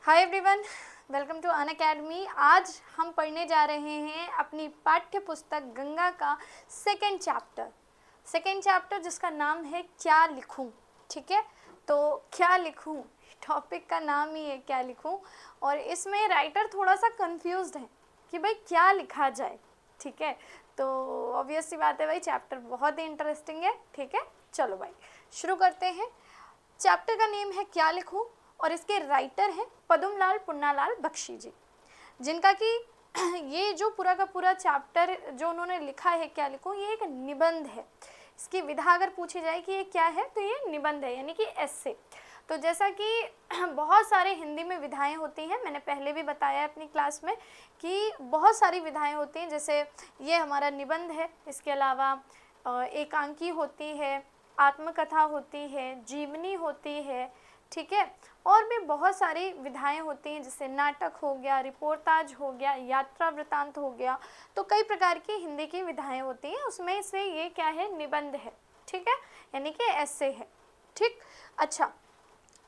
Hi everyone, welcome to Unacademy. आज हम पढ़ने जा रहे हैं अपनी पाठ्य पुस्तक गंगा का सेकेंड चैप्टर जिसका नाम है क्या लिखूं। ठीक है, तो क्या लिखूं, टॉपिक का नाम ही है क्या लिखूं। और इसमें राइटर थोड़ा सा कंफ्यूज्ड है कि भाई क्या लिखा जाए। ठीक है, तो ऑब्वियस सी बात है भाई, चैप्टर बहुत ही इंटरेस्टिंग है। ठीक है, चलो भाई शुरू करते हैं। चैप्टर का नेम है क्या लिखूं और इसके राइटर हैं पदुमलाल पुन्नालाल बख्शी जी, जिनका कि ये जो पूरा का पूरा चैप्टर जो उन्होंने लिखा है क्या लिखूं, ये एक निबंध है। इसकी विधा अगर पूछी जाए कि ये क्या है तो ये निबंध है, यानी कि एस्से। तो जैसा कि बहुत सारे हिंदी में विधाएं होती हैं, मैंने पहले भी बताया अपनी क्लास में कि बहुत सारी विधाएं होती हैं। जैसे ये हमारा निबंध है, इसके अलावा एकांकी होती है, आत्मकथा होती है, जीवनी होती है। ठीक है, और भी बहुत सारी विधाएं होती हैं, जैसे नाटक हो गया, रिपोर्टाज हो गया, यात्रा वृतांत हो गया। तो कई प्रकार की हिंदी की विधाएं होती हैं, उसमें से ये क्या है, निबंध है। ठीक है, यानी कि ऐसे है। ठीक, अच्छा,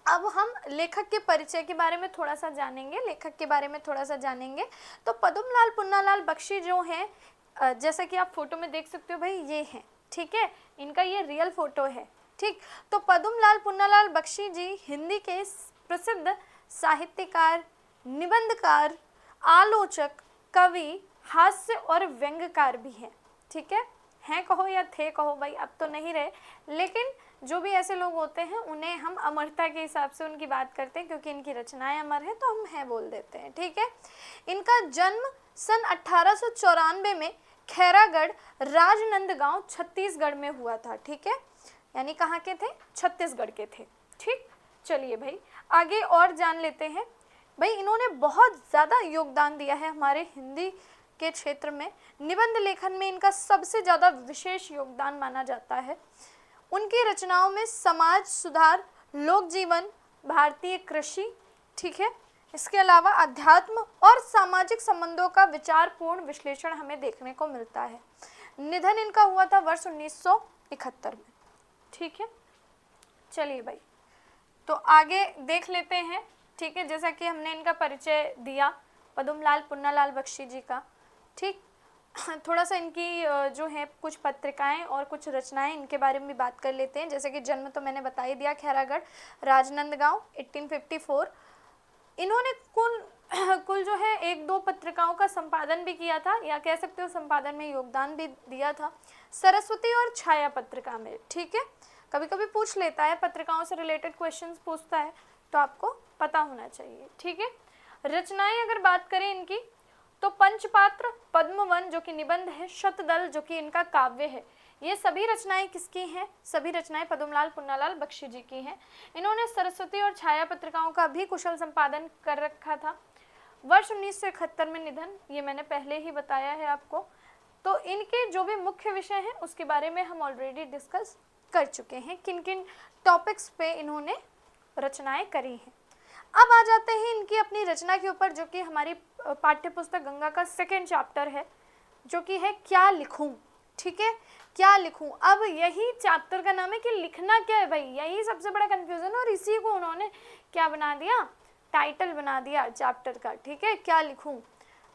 अब हम लेखक के परिचय के बारे में थोड़ा सा जानेंगे। तो पदुमलाल पुन्नालाल बख्शी जो हैं, जैसा कि आप फोटो में देख सकते हो भाई, ये हैं। ठीक है, इनका ये रियल फोटो है। ठीक, तो पदुमलाल पुन्नालाल बख्शी जी हिंदी के प्रसिद्ध साहित्यकार, निबंधकार, आलोचक, कवि, हास्य और व्यंग्यकार भी हैं। ठीक है कहो या थे कहो भाई, अब तो नहीं रहे, लेकिन जो भी ऐसे लोग होते हैं उन्हें हम अमरता के हिसाब से उनकी बात करते हैं, क्योंकि इनकी रचनाएं अमर हैं तो हम हैं बोल देते हैं। ठीक है, इनका जन्म सन 1894 में खैरागढ़, राजनंदगांव, छत्तीसगढ़ में हुआ था। ठीक है, यानी कहाँ के थे, छत्तीसगढ़ के थे। ठीक, चलिए भाई आगे और जान लेते हैं। भाई इन्होंने बहुत ज़्यादा योगदान दिया है हमारे हिंदी के क्षेत्र में। निबंध लेखन में इनका सबसे ज़्यादा विशेष योगदान माना जाता है। उनकी रचनाओं में समाज सुधार, लोक जीवन, भारतीय कृषि, ठीक है, इसके अलावा अध्यात्म और सामाजिक संबंधों का विचारपूर्ण विश्लेषण हमें देखने को मिलता है। निधन इनका हुआ था वर्ष 1971 में। ठीक है, चलिए भाई तो आगे देख लेते हैं। ठीक है, जैसा कि हमने इनका परिचय दिया पदुमलाल पुन्नालाल बख्शी जी का। ठीक, थोड़ा सा इनकी जो है कुछ पत्रिकाएं और कुछ रचनाएं, इनके बारे में भी बात कर लेते हैं। जैसे कि जन्म तो मैंने बता ही दिया, खैरागढ़, राजनंदगांव, 1854। इन्होंने कुल जो है 1-2 पत्रिकाओं का संपादन भी किया था, या कह सकते हो संपादन में योगदान भी दिया था, सरस्वती और छाया पत्रिका में। ठीक है, कभी कभी पूछ लेता है, पत्रिकाओं से रिलेटेड क्वेश्चंस पूछता है, तो आपको पता होना चाहिए। ठीक है, रचनाएं अगर बात करें इनकी, तो पंचपात्र, पद्मवन जो कि निबंध है, शतदल जो कि इनका काव्य है, ये सभी रचनाएं किसकी हैं, सभी रचनाएं पदुमलाल पुन्नालाल बख्शी जी की हैं। इन्होंने सरस्वती और छाया पत्रिकाओं का भी कुशल संपादन कर रखा था। वर्ष 1971 में निधन, ये मैंने पहले ही बताया है आपको। तो इनके जो भी मुख्य विषय हैं उसके बारे में हम ऑलरेडी डिस्कस कर चुके हैं, किन किन टॉपिक्स पे इन्होंने रचनाएं करी हैं। अब आ जाते हैं इनकी अपनी रचना के ऊपर, जो कि हमारी पाठ्य पुस्तक गंगा का सेकेंड चैप्टर है, जो कि है क्या लिखूं। ठीक है, क्या लिखूं। अब यही चैप्टर का नाम है कि लिखना क्या है भाई, यही सबसे बड़ा कंफ्यूजन, और इसी को उन्होंने क्या बना दिया, टाइटल बना दिया चैप्टर का। ठीक है, क्या लिखूं।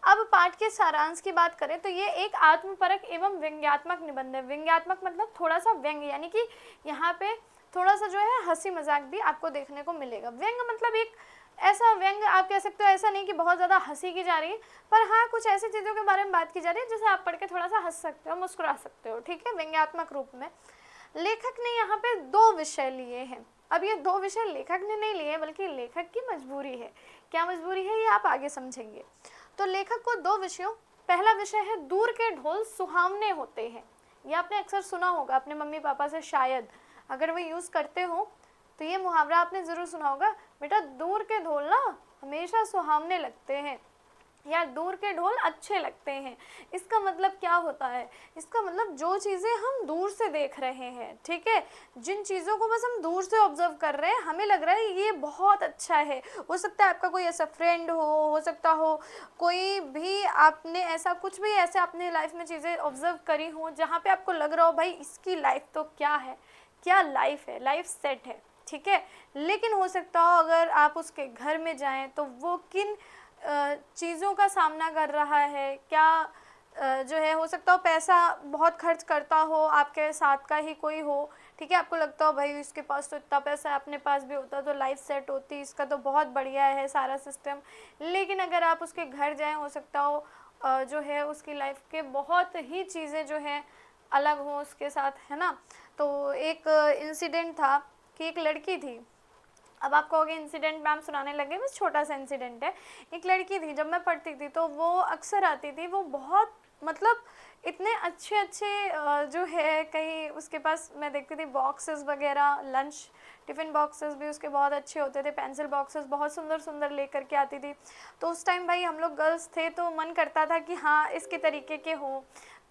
अब पाठ के सारांश की बात करें तो ये एक आत्मपरक एवं व्यंग्यात्मक निबंध है। व्यंग्यात्मक मतलब थोड़ा सा व्यंग्य, यानी कि यहाँ पे थोड़ा सा जो है हंसी मजाक भी आपको देखने को मिलेगा। व्यंग्य मतलब एक ऐसा व्यंग्य आप कह सकते हो, ऐसा नहीं कि बहुत ज़्यादा हंसी की जा रही है, पर हाँ कुछ ऐसी चीज़ों के बारे में बात की जा रही है जिसे आप पढ़ के थोड़ा सा हंस सकते हो, मुस्कुरा सकते हो। ठीक है, व्यंग्यात्मक रूप में। लेखक ने यहाँ पे 2 विषय लिए हैं। अब ये 2 विषय लेखक ने नहीं लिए, बल्कि लेखक की मजबूरी है। क्या मजबूरी है, ये आप आगे समझेंगे। तो लेखक को 2 विषयों, पहला विषय है दूर के ढोल सुहावने होते हैं। ये आपने अक्सर सुना होगा अपने मम्मी पापा से, शायद अगर वो यूज़ करते हो तो ये मुहावरा आपने ज़रूर सुना होगा, बेटा दूर के ढोल ना हमेशा सुहावने लगते हैं, या दूर के ढोल अच्छे लगते हैं। इसका मतलब क्या होता है, इसका मतलब जो चीज़ें हम दूर से देख रहे हैं, ठीक है, जिन चीज़ों को बस हम दूर से ऑब्जर्व कर रहे हैं, हमें लग रहा है ये बहुत अच्छा है। हो सकता है आपका कोई ऐसा फ्रेंड हो सकता हो कोई भी, आपने ऐसा कुछ भी ऐसे अपने लाइफ में चीज़ें ऑब्जर्व करी हो जहाँ पे आपको लग रहा हो भाई इसकी लाइफ तो क्या है, क्या लाइफ है, लाइफ सेट है। ठीक है। लेकिन हो सकता हो अगर आप उसके घर में जाएं तो वो किन चीज़ों का सामना कर रहा है, क्या जो है, हो सकता हो पैसा बहुत खर्च करता हो, आपके साथ का ही कोई हो, ठीक है, आपको लगता हो भाई इसके पास तो इतना पैसा है, अपने पास भी होता तो लाइफ सेट होती, इसका तो बहुत बढ़िया है सारा सिस्टम। लेकिन अगर आप उसके घर जाएं, हो सकता हो जो है उसकी लाइफ के बहुत ही चीज़ें जो है अलग हों उसके साथ, है ना। तो एक इंसिडेंट था कि एक लड़की थी, अब आप कहोगे इंसिडेंट मैम सुनाने लगे, बस छोटा सा इंसिडेंट है। एक लड़की थी, जब मैं पढ़ती थी तो वो अक्सर आती थी, वो बहुत मतलब इतने अच्छे अच्छे जो है, कहीं उसके पास मैं देखती थी बॉक्सेस वगैरह, लंच टिफ़िन बॉक्सेस भी उसके बहुत अच्छे होते थे, पेंसिल बॉक्सेस बहुत सुंदर सुंदर लेकर के आती थी। तो उस टाइम भाई हम लोग गर्ल्स थे तो मन करता था कि हाँ इसके तरीके के हों।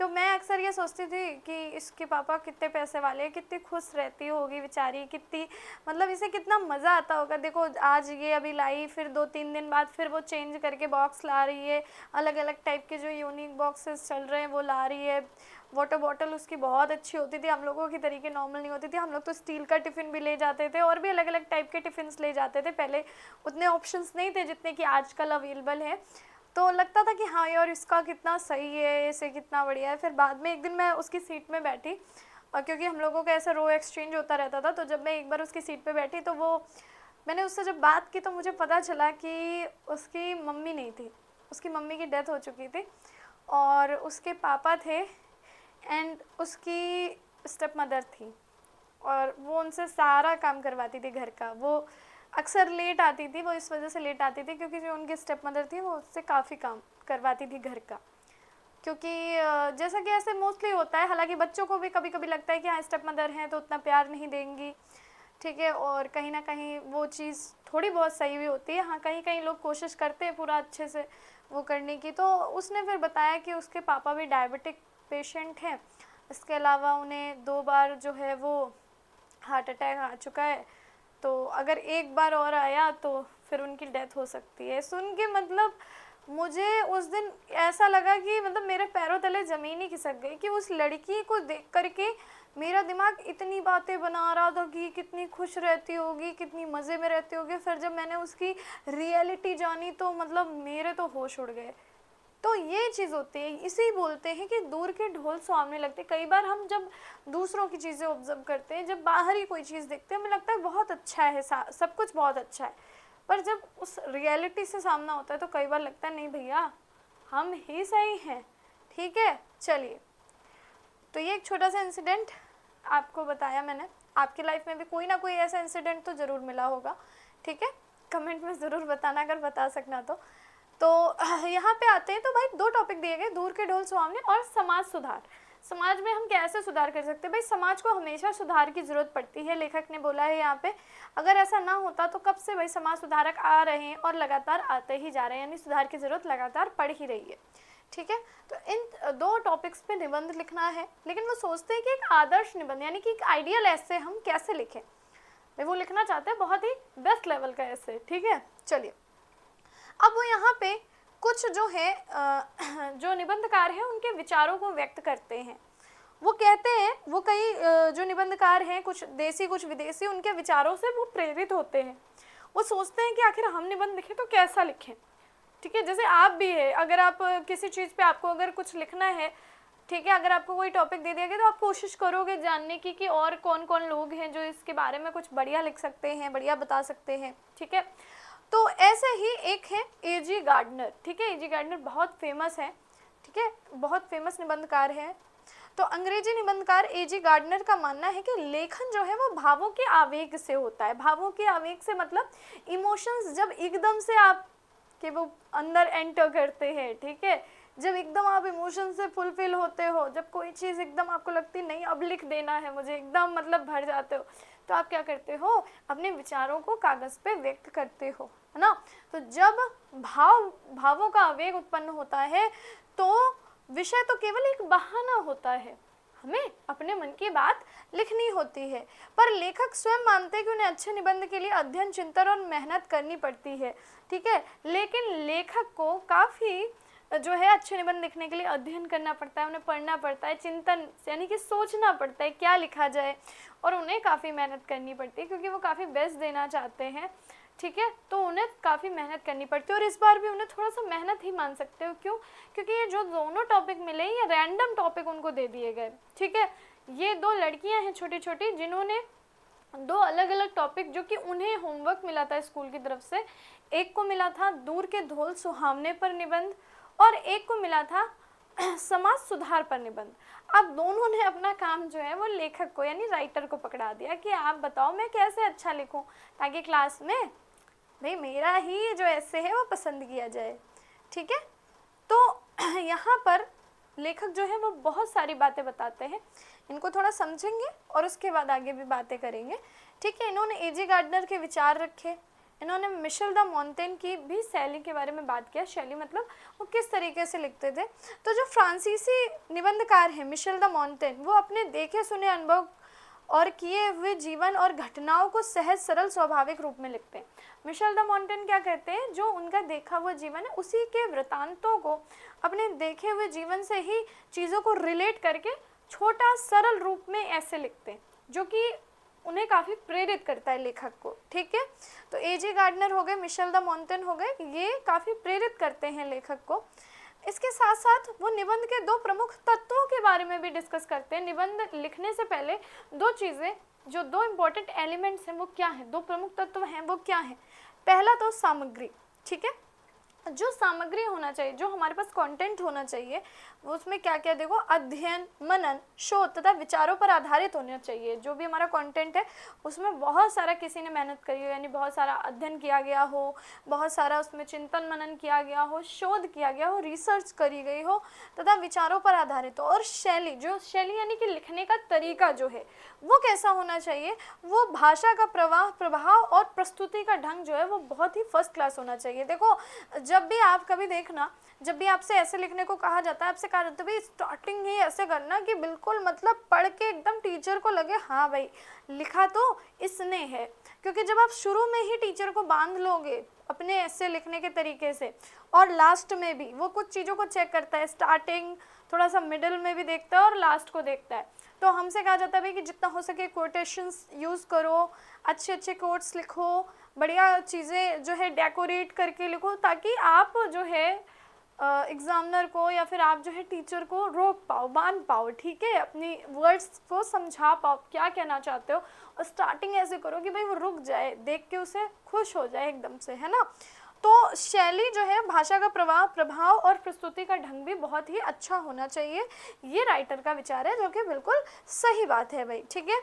तो मैं अक्सर ये सोचती थी कि इसके पापा कितने पैसे वाले हैं, कितनी खुश रहती होगी बेचारी, कितनी मतलब इसे कितना मज़ा आता होगा। देखो आज ये अभी लाई, फिर 2-3 दिन बाद फिर वो चेंज करके बॉक्स ला रही है, अलग अलग टाइप के जो यूनिक बॉक्सेस चल रहे हैं वो ला रही है। वाटर बॉटल उसकी बहुत अच्छी होती थी, हम लोगों की तरीके नॉर्मल नहीं होती थी, हम लोग तो स्टील का टिफ़िन भी ले जाते थे और भी अलग अलग टाइप के टिफ़िन्स ले जाते थे। पहले उतने ऑप्शंस नहीं थे जितने कि आजकल अवेलेबल है। तो लगता था कि हाँ यार इसका कितना सही है, इसे कितना बढ़िया है। फिर बाद में एक दिन मैं उसकी सीट में बैठी, और क्योंकि हम लोगों का ऐसा रो एक्सचेंज होता रहता था, तो जब मैं एक बार उसकी सीट पे बैठी तो वो मैंने उससे जब बात की तो मुझे पता चला कि उसकी मम्मी नहीं थी, उसकी मम्मी की डेथ हो चुकी थी और उसके पापा थे एंड उसकी स्टेप मदर थी, और वो उनसे सारा काम करवाती थी घर का। वो अक्सर लेट आती थी, वो इस वजह से लेट आती थी क्योंकि जो उनकी स्टेप मदर थी वो उससे काफ़ी काम करवाती थी घर का। क्योंकि जैसा कि ऐसे मोस्टली होता है, हालांकि बच्चों को भी कभी कभी लगता है कि हाँ स्टेप मदर हैं तो उतना प्यार नहीं देंगी, ठीक है, और कहीं ना कहीं वो चीज़ थोड़ी बहुत सही भी होती है। हाँ कहीं कहीं लोग कोशिश करते हैं पूरा अच्छे से वो करने की। तो उसने फिर बताया कि उसके पापा भी डायबिटिक पेशेंट हैं, इसके अलावा उन्हें 2 बार जो है वो हार्ट अटैक आ चुका है, तो अगर एक बार और आया तो फिर उनकी डेथ हो सकती है। सुन के मतलब मुझे उस दिन ऐसा लगा कि मतलब मेरे पैरों तले ज़मीन ही खिसक गई कि उस लड़की को देख करके मेरा दिमाग इतनी बातें बना रहा था कि कितनी खुश रहती होगी, कितनी मज़े में रहती होगी। फिर जब मैंने उसकी रियलिटी जानी तो मतलब मेरे तो होश उड़ गए। तो ये चीज़ होती है, इसी बोलते हैं कि दूर के ढोल सुहावने लगते। कई बार हम जब दूसरों की चीज़ें ऑब्जर्व करते हैं, जब बाहर ही कोई चीज़ देखते हैं, हमें लगता है बहुत अच्छा है, सब कुछ बहुत अच्छा है, पर जब उस रियलिटी से सामना होता है तो कई बार लगता है नहीं भैया हम ही सही हैं। ठीक है, चलिए, तो ये एक छोटा सा इंसिडेंट आपको बताया मैंने। आपकी लाइफ में भी कोई ना कोई ऐसा इंसिडेंट तो ज़रूर मिला होगा, ठीक है, कमेंट में ज़रूर बताना अगर बता सकना तो यहाँ पे आते हैं। तो भाई 2 टॉपिक दिए गए, दूर के ढोल सुहावने और समाज सुधार। समाज में हम कैसे सुधार कर सकते हैं? भाई समाज को हमेशा सुधार की ज़रूरत पड़ती है, लेखक ने बोला है यहाँ पे। अगर ऐसा ना होता तो कब से भाई समाज सुधारक आ रहे हैं और लगातार आते ही जा रहे हैं, यानी सुधार की ज़रूरत लगातार पड़ ही रही है, ठीक है। तो इन 2 टॉपिक्स पे निबंध लिखना है, लेकिन वो सोचते हैं कि एक आदर्श निबंध यानी कि एक आइडियल ऐसे हम कैसे लिखें। भाई वो लिखना चाहते हैं बहुत ही बेस्ट लेवल का ऐसे, ठीक है। चलिए, अब वो यहाँ पे कुछ जो है जो निबंधकार हैं उनके विचारों को व्यक्त करते हैं। वो कहते हैं, वो कई जो निबंधकार हैं, कुछ देसी कुछ विदेशी, उनके विचारों से वो प्रेरित होते हैं। वो सोचते हैं कि आखिर हम निबंध लिखें तो कैसा लिखें, ठीक है। जैसे आप भी है, अगर आप किसी चीज़ पे आपको अगर कुछ लिखना है, ठीक है, अगर आपको कोई टॉपिक दे दिया गया तो आप कोशिश करोगे जानने की कि और कौन कौन लोग हैं जो इसके बारे में कुछ बढ़िया लिख सकते हैं, बढ़िया बता सकते हैं, ठीक है। तो ऐसे ही एक है ए.जी. गार्डनर, ठीक है। ए.जी. गार्डनर बहुत फेमस है, ठीक है, बहुत फेमस निबंधकार हैं। तो अंग्रेजी निबंधकार ए.जी. गार्डनर का मानना है कि लेखन जो है वो भावों के आवेग से होता है। भावों के आवेग से मतलब इमोशंस जब एकदम से आप कि वो अंदर एंटर करते हैं, ठीक है, जब एकदम आप इमोशन से फुलफिल होते हो, जब कोई चीज़ एकदम आपको लगती नहीं अब लिख देना है मुझे, एकदम मतलब भर जाते हो, तो आप क्या करते हो, अपने विचारों को कागज़ पे व्यक्त करते हो, है ना। तो जब भावों का आवेग उत्पन्न होता है तो विषय तो केवल एक बहाना होता है, हमें अपने मन की बात लिखनी होती है। पर लेखक स्वयं मानते हैं कि उन्हें अच्छे निबंध के लिए अध्ययन, चिंतन और मेहनत करनी पड़ती है, ठीक है। लेकिन लेखक को काफ़ी जो है अच्छे निबंध लिखने के लिए अध्ययन करना पड़ता है, उन्हें पढ़ना पड़ता है, चिंतन यानी कि सोचना पड़ता है क्या लिखा जाए, और उन्हें काफ़ी मेहनत करनी पड़ती है क्योंकि वो काफ़ी बेस्ट देना चाहते हैं, ठीक है। तो उन्हें काफ़ी मेहनत करनी पड़ती है और इस बार भी उन्हें थोड़ा सा मेहनत ही मान सकते हो। क्यों? क्योंकि ये जो दोनों टॉपिक मिले ये रैंडम टॉपिक उनको दे दिए गए, ठीक है। ये 2 लड़कियां हैं छोटी छोटी जिन्होंने 2 अलग अलग टॉपिक जो कि उन्हें होमवर्क मिला था स्कूल की तरफ से, एक को मिला था दूर के धोल सुहावने पर निबंध और एक को मिला था समाज सुधार पर निबंध। अब दोनों ने अपना काम जो है वो लेखक को यानी राइटर को पकड़ा दिया कि आप बताओ मैं कैसे अच्छा लिखूं ताकि क्लास में भाई मेरा ही जो ऐसे है वो पसंद किया जाए, ठीक है। तो यहाँ पर लेखक जो है वो बहुत सारी बातें बताते हैं, इनको थोड़ा समझेंगे और उसके बाद आगे भी बातें करेंगे, ठीक है। इन्होंने ए.जे. गार्डनर के विचार रखे, इन्होंने मिशेल द मोंटेन की भी शैली के बारे में बात किया। शैली मतलब वो किस तरीके से लिखते थे। तो जो फ्रांसीसी निबंधकार है मिशेल द मोंटेन, वो अपने देखे सुने अनुभव और किए हुए जीवन और घटनाओं को सहज सरल स्वाभाविक रूप में लिखते हैं। मिशेल द मोंटेन क्या कहते हैं, जो उनका देखा हुआ जीवन है उसी के वृतांतों को अपने देखे हुए जीवन से ही चीज़ों को रिलेट करके छोटा सरल रूप में ऐसे लिखते हैं जो कि उन्हें काफ़ी प्रेरित करता है लेखक को, ठीक है। तो ए.जे. गार्डनर हो गए, मिशेल द मोंटेन हो गए, ये काफ़ी प्रेरित करते हैं लेखक को। इसके साथ साथ वो निबंध के 2 प्रमुख तत्वों के बारे में भी डिस्कस करते हैं। निबंध लिखने से पहले 2 चीज़ें, जो 2 इम्पॉर्टेंट एलिमेंट्स हैं वो क्या हैं, 2 प्रमुख तत्व हैं वो क्या हैं। पहला तो सामग्री, ठीक है। जो सामग्री होना चाहिए, जो हमारे पास कंटेंट होना चाहिए, वो उसमें क्या क्या देखो, अध्ययन, मनन, शोध तथा विचारों पर आधारित होना चाहिए। जो भी हमारा कंटेंट है उसमें बहुत सारा किसी ने मेहनत करी हो, यानी बहुत सारा अध्ययन किया गया हो, बहुत सारा उसमें चिंतन मनन किया गया हो, शोध किया गया हो, रिसर्च करी गई हो तथा विचारों पर आधारित हो। और शैली, जो शैली यानी कि लिखने का तरीका जो है वो कैसा होना चाहिए, वो भाषा का प्रभाव और प्रस्तुति का ढंग जो है वो बहुत ही फर्स्ट क्लास होना चाहिए। देखो जब भी आप कभी देखना, जब भी आपसे ऐसे लिखने को कहा जाता है, आपसे कहा जाता है भाई स्टार्टिंग ही ऐसे करना कि बिल्कुल मतलब पढ़ के एकदम टीचर को लगे हाँ भाई लिखा तो इसने है। क्योंकि जब आप शुरू में ही टीचर को बांध लोगे अपने ऐसे लिखने के तरीके से, और लास्ट में भी वो कुछ चीज़ों को चेक करता है, स्टार्टिंग थोड़ा सा मिडिल में भी देखता है और लास्ट को देखता है। तो हमसे कहा जाता है भाई कि जितना हो सके कोटेशंस यूज़ करो, अच्छे अच्छे कोट्स लिखो, बढ़िया चीज़ें जो है डेकोरेट करके लिखो, ताकि आप जो है एग्जामिनर को या फिर आप जो है टीचर को रोक पाओ, बांध पाओ, ठीक है, अपनी वर्ड्स को समझा पाओ क्या कहना चाहते हो। और स्टार्टिंग ऐसे करो कि भाई वो रुक जाए, देख के उसे खुश हो जाए एकदम से, है ना। तो शैली जो है, भाषा का प्रभाव और प्रस्तुति का ढंग भी बहुत ही अच्छा होना चाहिए, ये राइटर का विचार है, जो कि बिल्कुल सही बात है भाई, ठीक है।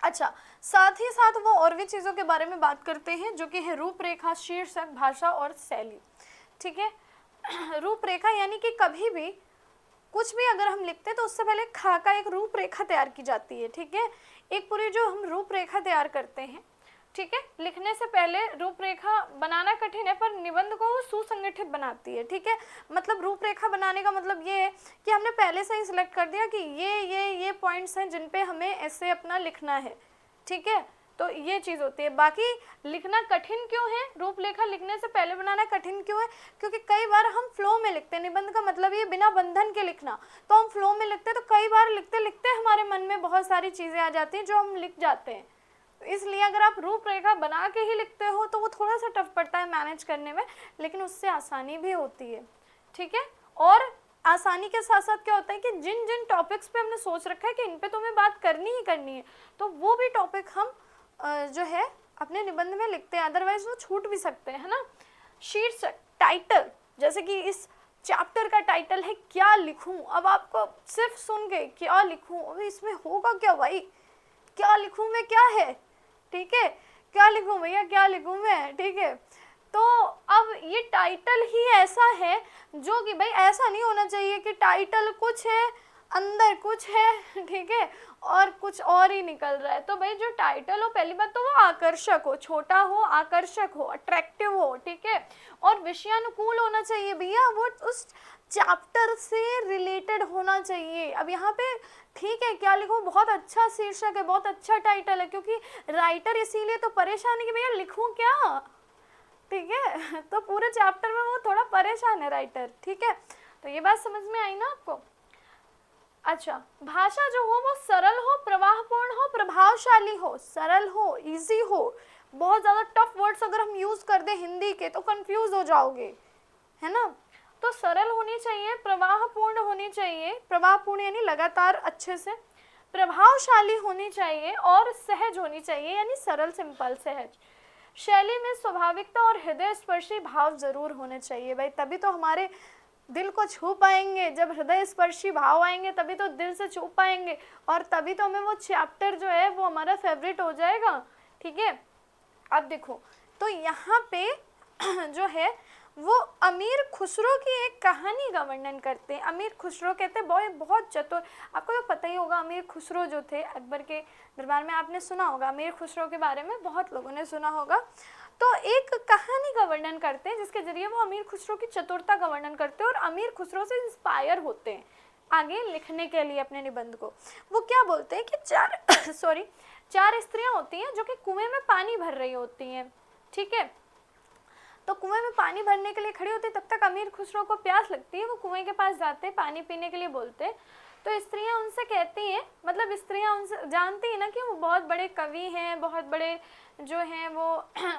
अच्छा, साथ ही साथ वो और भी चीज़ों के बारे में बात करते हैं जो कि है रूपरेखा, शीर्षक, भाषा और शैली, ठीक है। रूपरेखा यानी कि कभी भी कुछ भी अगर हम लिखते हैं तो उससे पहले खाका एक रूपरेखा तैयार की जाती है, ठीक है। एक पूरी जो हम रूपरेखा तैयार करते हैं, ठीक है, लिखने से पहले रूपरेखा बनाना कठिन है पर निबंध को वो सुसंगठित बनाती है, ठीक है। मतलब रूपरेखा बनाने का मतलब ये है कि हमने पहले से ही सिलेक्ट कर दिया कि ये पॉइंट्स हैं जिन पे हमें ऐसे अपना लिखना है, ठीक है। तो ये चीज़ होती है। बाकी लिखना कठिन क्यों है, रूपरेखा लिखने से पहले बनाना कठिन क्यों है, क्योंकि कई बार हम फ्लो में लिखते हैं। निबंध का मतलब ये बिना बंधन के लिखना, तो हम फ्लो में लिखते हैं, तो कई बार लिखते लिखते हमारे मन में बहुत सारी चीज़ें आ जाती हैं जो हम लिख जाते हैं। तो इसलिए अगर आप रूपरेखा बना के ही लिखते हो तो वो थोड़ा सा टफ पड़ता है मैनेज करने में, लेकिन उससे आसानी भी होती है, ठीक है। और आसानी के साथ साथ क्या होता है कि जिन जिन टॉपिक्स पे हमने सोच रखा है कि इन पे तो हमें बात करनी ही करनी है, तो वो भी टॉपिक हम जो है अपने निबंध में लिखते हैं, अदरवाइज वो छूट भी सकते हैं, है ना। शीर्षक, टाइटल, जैसे कि इस चैप्टर का टाइटल है क्या लिखूं। अब आपको सिर्फ सुन के क्या लिखूं, अभी इसमें होगा क्या भाई, क्या लिखूं मैं, क्या है, ठीक है, क्या लिखूं भैया, क्या लिखूं मैं, ठीक है। तो अब ये टाइटल ही ऐसा है जो कि भाई ऐसा नहीं होना चाहिए कि टाइटल कुछ है अंदर कुछ है, ठीक है, और कुछ और ही निकल रहा है। तो भाई जो टाइटल हो, पहली बात तो वो आकर्षक हो, छोटा हो, आकर्षक हो, अट्रैक्टिव हो, ठीक है, और विषयानुकूल होना चाहिए भैया, वो उस चैप्टर से रिलेटेड होना चाहिए। अब यहाँ पे ठीक है क्या लिखूं, बहुत अच्छा शीर्षक है, बहुत अच्छा टाइटल है, क्योंकि राइटर इसीलिए तो परेशान है कि भैया लिखूं क्या, ठीक है। तो पूरे चैप्टर में वो थोड़ा परेशान है राइटर, ठीक है। तो ये बात समझ में आई ना आपको। अच्छा, भाषा जो हो वो सरल हो, प्रवाहपूर्ण हो, प्रभावशाली हो, सरल हो, इजी हो। बहुत ज़्यादा टफ वर्ड्स अगर हम यूज़ कर दें हिंदी के तो कंफ्यूज हो जाओगे, है ना। तो सरल होनी चाहिए, प्रवाहपूर्ण होनी चाहिए, प्रवाहपूर्ण यानी लगातार अच्छे से, प्रभावशाली होनी चाहिए और सहज होनी चाहिए, यानी सरल, सिंपल, सहज। शैली में स्वाभाविकता और हृदय स्पर्शी भाव जरूर होने चाहिए भाई, तभी तो हमारे दिल को छू पाएंगे। जब हृदय स्पर्शी भाव आएंगे तभी तो दिल से छू पाएंगे, और तभी तो हमें वो चैप्टर जो है वो हमारा फेवरेट हो जाएगा, ठीक है। अब देखो, तो यहाँ पे जो है वो अमीर खुसरो की एक कहानी का वर्णन करते हैं। अमीर खुसरो कहते हैं बहुत चतुर, आपको तो पता ही होगा अमीर खुसरो जो थे अकबर के दरबार में, आपने सुना होगा अमीर खुसरो के बारे में, बहुत लोगों ने सुना होगा। तो एक कहानी का वर्णन करते हैं जिसके जरिए वो अमीर खुसरो की चतुरता का वर्णन करते हैं और अमीर खुसरो से इंस्पायर होते हैं आगे लिखने के लिए अपने निबंध को। वो क्या बोलते हैं कि चार स्त्रियां होती हैं जो कि कुएं में पानी भर रही होती हैं, ठीक है। तो कुएं में पानी भरने के लिए खड़ी होती, तब तक अमीर खुसरो को प्यास लगती है, वो कुएं के पास जाते हैं, पानी पीने के लिए बोलते हैं। तो स्त्रियां उनसे कहती हैं, मतलब स्त्रियां उनसे जानती हैं ना कि वो बहुत बड़े कवि हैं, बहुत बड़े जो हैं वो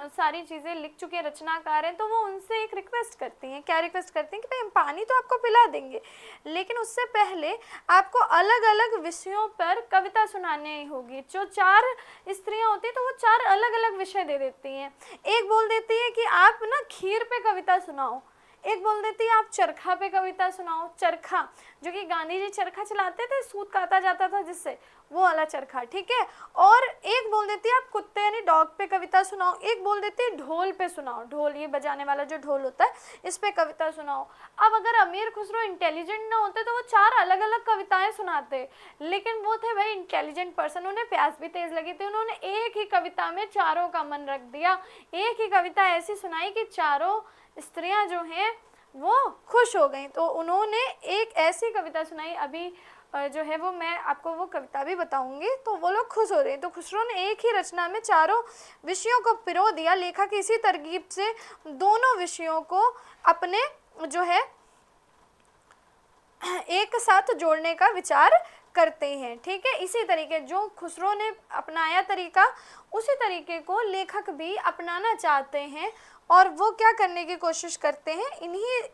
सारी चीज़ें लिख चुके रचनाकार हैं। तो वो उनसे एक रिक्वेस्ट करती हैं। क्या रिक्वेस्ट करती हैं कि भाई हम पानी तो आपको पिला देंगे, लेकिन उससे पहले आपको अलग अलग विषयों पर कविता सुनानी होगी। जो चार स्त्रियां होती हैं तो वो चार अलग अलग विषय दे देती हैं। एक बोल देती है कि आप ना खीर पे कविता सुनाओ, एक बोल देती है आप चरखा पे कविता सुनाओ, चरखा जो कि गांधी जी चरखा चलाते थे, सूत काता जाता था जिससे, वो वाला चरखा, ठीक है। और एक बोल देती है आप कुत्ते यानी डॉग पे कविता सुनाओ, एक बोल देती है ढोल पे सुनाओ, ढोल ये बजाने वाला जो ढोल होता है इस पे कविता सुनाओ। अब अगर अमीर खुसरो इंटेलिजेंट ना होते तो वो चार अलग अलग कविताएं सुनाते, लेकिन वो थे भाई इंटेलिजेंट पर्सन, उन्हें प्यास भी तेज लगी थी, उन्होंने एक ही कविता में चारों का मन रख दिया। एक ही कविता ऐसी सुनाई कि चारों स्त्रियां जो हैं वो खुश हो गई। तो उन्होंने एक ऐसी कविता सुनाई, अभी जो है वो मैं आपको वो कविता भी बताऊंगी, तो वो लोग खुश हो रहे हैं। तो खुसरो ने एक ही रचना में चारों विषयों को पिरो दिया। लेखक इसी तरकीब से दोनों विषयों को अपने जो है एक साथ जोड़ने का विचार करते हैं, ठीक है। इसी तरीके जो खुसरो ने अपनाया तरीका, उसी तरीके को लेखक भी अपनाना चाहते हैं और वो क्या करने की कोशिश करते हैं,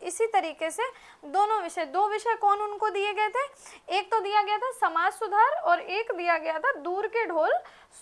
इसी तरीके से दो विषय कौन उनको दिए गए थे, एक तो दिया गया था समाज सुधार और एक दिया गया था दूर के ढोल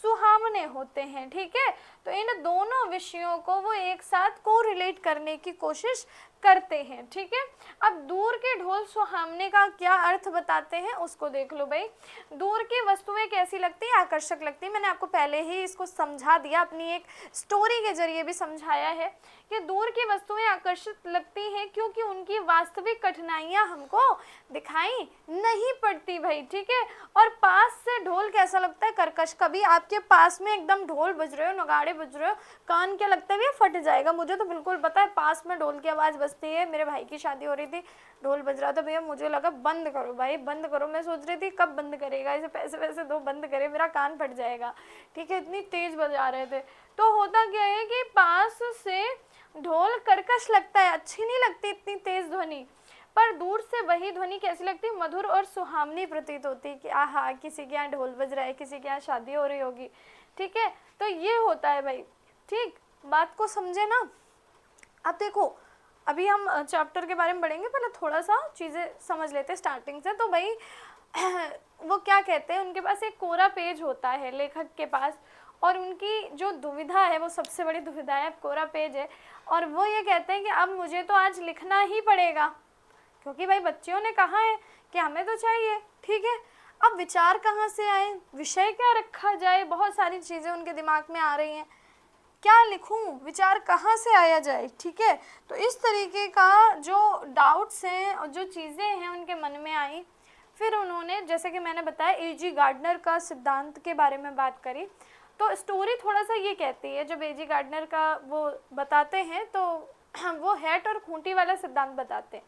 सुहावने होते हैं, ठीक है। तो इन दोनों विषयों को वो एक साथ को रिलेट करने की कोशिश करते हैं, ठीक है। अब दूर के ढोल सुहावने का क्या अर्थ बताते हैं उसको देख लो भाई। दूर की वस्तुएं कैसी लगती है, आकर्षक लगती है। मैंने आपको पहले ही इसको समझा दिया, अपनी एक स्टोरी के जरिए भी समझाया है कि दूर की वस्तुएं आकर्षित लगती हैं क्योंकि उनकी वास्तविक कठिनाइयां हमको दिखाई नहीं पड़ती भाई, ठीक है। और पास से ढोल कैसा लगता है, कर्कश। कभी आपके पास में एकदम ढोल बज रहे हो, नगाड़े बज रहे हो, कान क्या लगता है भैया फट जाएगा। मुझे तो बिल्कुल पता है, पास में ढोल की आवाज़ बजती है, मेरे भाई की शादी हो रही थी, ढोल बज रहा था भैया, मुझे लगा बंद करो भाई बंद करो। मैं सोच रही थी कब बंद करेगा, इसे पैसे वैसे दो बंद करे, मेरा कान फट जाएगा, ठीक है। इतनी तेज बजा रहे थे। तो होता क्या है कि पास से ढोल कर्कश लगता है, अच्छी नहीं लगती इतनी तेज ध्वनि, पर दूर से वही ध्वनि कैसी लगती है, मधुर और सुहावनी प्रतीत होती है कि आहा किसी के यहाँ ढोल बज रहा है, किसी के यहाँ शादी हो रही होगी, ठीक है। तो ये होता है भाई, ठीक, बात को समझे ना। अब देखो, अभी हम चैप्टर के बारे में पढ़ेंगे, पहले थोड़ा सा चीज़ें समझ लेते हैं स्टार्टिंग से। तो भाई वो क्या कहते हैं, उनके पास एक कोरा पेज होता है लेखक के पास, और उनकी जो दुविधा है वो सबसे बड़ी दुविधा है, कोरा पेज है। और वो ये कहते हैं कि अब मुझे तो आज लिखना ही पड़ेगा, क्योंकि भाई बच्चियों ने कहा है कि हमें तो चाहिए, ठीक है। अब विचार कहाँ से आए, विषय क्या रखा जाए, बहुत सारी चीज़ें उनके दिमाग में आ रही हैं, क्या लिखूं, विचार कहाँ से आया जाए, ठीक है। तो इस तरीके का जो डाउट्स हैं और जो चीज़ें हैं उनके मन में आई। फिर उन्होंने, जैसे कि मैंने बताया, ए.जी. गार्डनर का सिद्धांत के बारे में बात करी। तो स्टोरी थोड़ा सा ये कहती है, जब ए.जी. गार्डनर का वो बताते हैं तो वो हैट और खूंटी वाला सिद्धांत बताते हैं।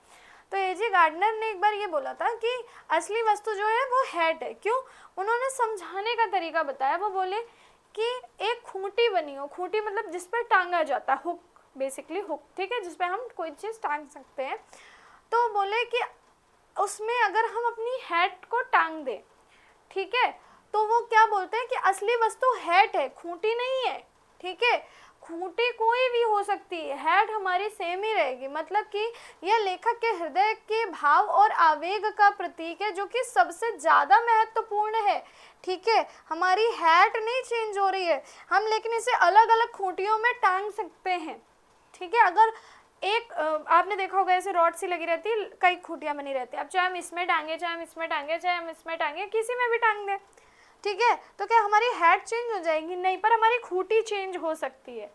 तो ए.जी. गार्डनर ने एक बार ये बोला था कि असली वस्तु जो है वो हैट है। क्यों? उन्होंने समझाने का तरीका बताया। वो बोले कि एक खूंटी बनी हो, खूंटी मतलब जिस पर टांगा जाता है, हुक, बेसिकली हुक, ठीक है, जिसपे हम कोई चीज़ टांग सकते हैं। तो बोले कि उसमें अगर हम अपनी हैट को टांग दें, ठीक है, तो वो क्या बोलते हैं कि असली वस्तु हैट है, खूंटी नहीं है, ठीक है, खूंटी कोई भी हो सकती है, हैट हमारी सेम ही रहेगी। मतलब कि यह लेखक के हृदय के भाव और आवेग का प्रतीक है, जो कि सबसे ज़्यादा महत्वपूर्ण है, ठीक है। हमारी हैट नहीं चेंज हो रही है हम, लेकिन इसे अलग अलग खूंटियों में टांग सकते हैं, ठीक है। अगर एक आपने देखा होगा ऐसे रॉड सी लगी रहती है, कई खूंटियां बनी रहती है, अब चाहे हम इसमें टांगे, चाहे हम इसमें टांगे, चाहे हम इसमें टांगे, किसी में भी टांग दें, ठीक है, तो क्या हमारी हैट चेंज हो जाएगी? नहीं, पर हमारी खूंटी चेंज हो सकती है।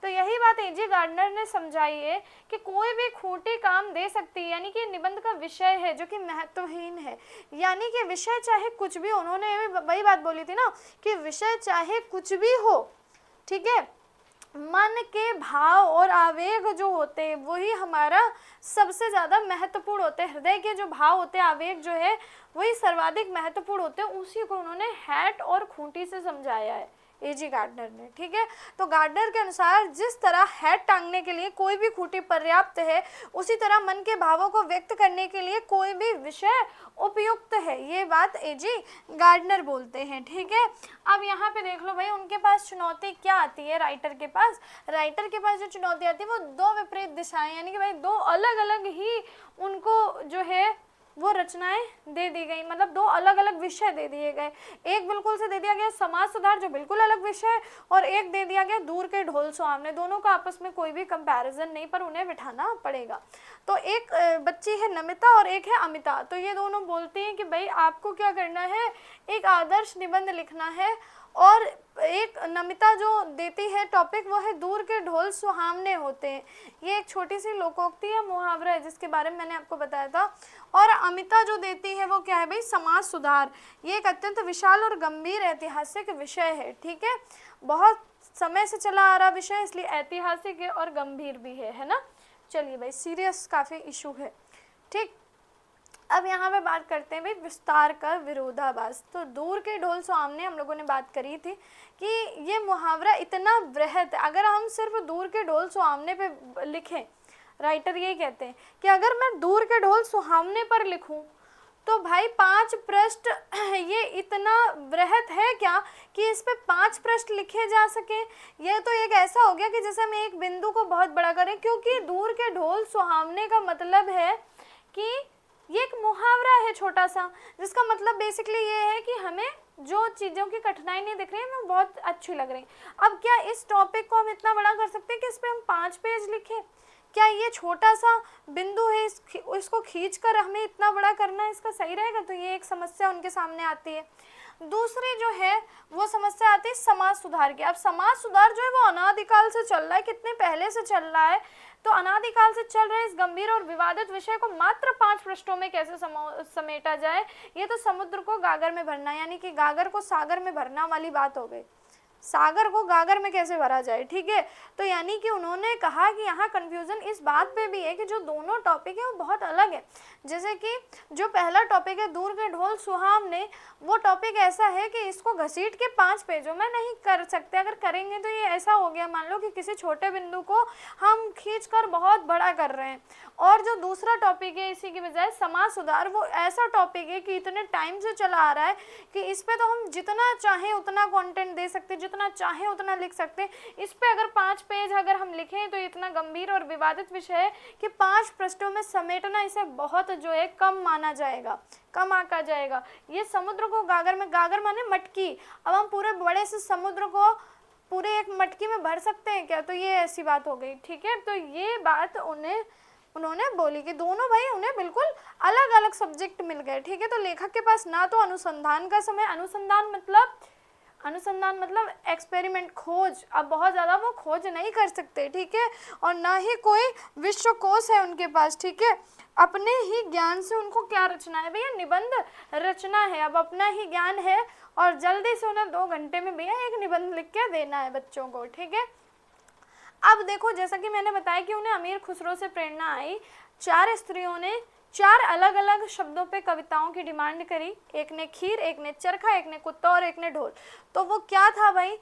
तो यही बात ए.जी. गार्डनर ने समझाई है कि कोई भी खूंटी काम दे सकती है, यानी कि निबंध का विषय है जो कि महत्वहीन है, यानी कि विषय चाहे कुछ भी, उन्होंने वही बात बोली थी ना कि विषय चाहे कुछ भी हो, ठीक है, मन के भाव और आवेग जो होते हैं वही हमारा सबसे ज़्यादा महत्वपूर्ण होते हैं। हृदय के जो भाव होते हैं, आवेग जो है वही सर्वाधिक महत्वपूर्ण होते हैं। उसी को उन्होंने हैट और खूंटी से समझाया है ए.जी. गार्डनर ने, ठीक है। तो गार्डनर के अनुसार जिस तरह हैट टांगने के लिए कोई भी खूंटी पर्याप्त है, उसी तरह मन के भावों को व्यक्त करने के लिए कोई भी विषय उपयुक्त है। ये बात ए.जी. गार्डनर बोलते हैं, ठीक है। अब यहाँ पे देख लो भाई, उनके पास चुनौती क्या आती है राइटर के पास? राइटर के पास जो चुनौती आती है वो दो विपरीत दिशाएं, यानी कि भाई दो अलग अलग ही उनको जो है वो रचनाएं दे दी गई, मतलब दो अलग अलग विषय दे दिए गए। एक बिल्कुल से दे दिया गया समाज सुधार, जो बिल्कुल अलग विषय है, और एक दे दिया गया दूर के ढोल सुहावने। दोनों का आपस में कोई भी कंपैरिजन नहीं, पर उन्हें बिठाना पड़ेगा। तो एक बच्ची है नमिता और एक है अमिता, तो ये दोनों बोलती हैं कि भाई आपको क्या करना है, एक आदर्श निबंध लिखना है। और एक नमिता जो देती है टॉपिक वो है दूर के ढोल सुहावने होते हैं। ये एक छोटी सी लोकोक्ति है, मुहावरा है, जिसके बारे में मैंने आपको बताया था। और अमिता जो देती है वो क्या है भाई, समाज सुधार। ये एक अत्यंत विशाल और गंभीर ऐतिहासिक विषय है, ठीक है, बहुत समय से चला आ रहा विषय, इसलिए ऐतिहासिक है और गंभीर भी है ना। चलिए भाई, सीरियस काफ़ी इशू है, ठीक। अब यहाँ पे बात करते हैं भाई विस्तार का विरोधाभास। तो दूर के ढोल सुहावने हम लोगों ने बात करी थी कि ये मुहावरा इतना वृहद है, अगर हम सिर्फ दूर के ढोल सुहावने पे लिखें, राइटर यही कहते हैं कि अगर मैं दूर के ढोल सुहावने पर लिखूं तो भाई 5 पृष्ठ ये इतना वृहद है क्या कि इस पे 5 पृष्ठ लिखे जा सके? ये तो एक ऐसा हो गया कि जैसे हम एक बिंदु को बहुत बड़ा करें, क्योंकि दूर के ढोल सुहावने का मतलब है कि ये एक मुहावरा है छोटा सा, जिसका मतलब बेसिकली ये है कि हमें जो चीज़ों की कठिनाई नहीं दिख रही है हमें बहुत अच्छी लग रही। अब क्या इस टॉपिक को हम इतना बड़ा कर सकते हैं कि इस पर हम 5 पेज लिखें? क्या ये छोटा सा बिंदु है, इसको खींच कर हमें इतना बड़ा करना इसका सही रहेगा? तो ये एक समस्या उनके सामने आती है। दूसरी जो है वो समस्या आती है समाज सुधार की। अब समाज सुधार जो है वो अनादिकाल से चल रहा है, कितने पहले से चल रहा है, तो अनादिकाल से चल रहे इस गंभीर और विवादित विषय को मात्र 5 पृष्ठों में कैसे समेटा जाए? ये तो समुद्र को गागर में भरना, यानी कि गागर को सागर में भरना वाली बात हो गई। सागर को गागर में कैसे भरा जाए, ठीक है। तो यानी कि उन्होंने कहा कि यहाँ कंफ्यूजन इस बात पे भी है कि जो दोनों टॉपिक है वो बहुत अलग है। जैसे कि जो पहला टॉपिक है दूर के ढोल सुहावने, वो टॉपिक ऐसा है कि इसको घसीट के 5 पेजों में नहीं कर सकते। अगर करेंगे तो ये ऐसा हो गया, मान लो कि किसी छोटे बिंदु को हम खींच कर बहुत बड़ा कर रहे हैं। और जो दूसरा टॉपिक है इसी की बजाय समाज सुधार, वो ऐसा टॉपिक है कि इतने टाइम से चला आ रहा है कि इस पे तो हम जितना चाहें उतना कंटेंट दे सकते, जितना चाहें उतना लिख सकते। इस पे अगर 5 पेज अगर हम लिखें तो इतना गंभीर और विवादित विषय है कि 5 पृष्ठों में समेटना इसे बहुत जो है कम माना जाएगा, कम आंका जाएगा। ये समुद्र को गागर में, गागर माने मटकी, अब हम पूरे बड़े से समुद्र को पूरे एक मटकी में भर सकते हैं क्या? तो ये ऐसी बात हो गई, ठीक है। तो ये बात उन्होंने बोली कि दोनों भाई उन्हें बिल्कुल अलग अलग सब्जेक्ट मिल गए, ठीक है। तो लेखक के पास ना तो अनुसंधान का समय, अनुसंधान मतलब एक्सपेरिमेंट, खोज, अब बहुत ज़्यादा वो खोज नहीं कर सकते, ठीक है, और ना ही कोई विश्वकोश है उनके पास, ठीक है। अपने ही ज्ञान से उनको क्या रचना है भैया, निबंध रचना है। अब अपना ही ज्ञान है और जल्दी से उन्हें 2 घंटे में भैया एक निबंध लिख के देना है बच्चों को, ठीक है। अब देखो, जैसा कि मैंने बताया कि उन्हें अमीर खुसरो से प्रेरणा आई। 4 स्त्रियों ने 4 अलग अलग शब्दों पे कविताओं की डिमांड करी। एक ने खीर, एक ने चरखा, एक ने कुत्ता और एक ने ढोल। तो वो क्या था भाई,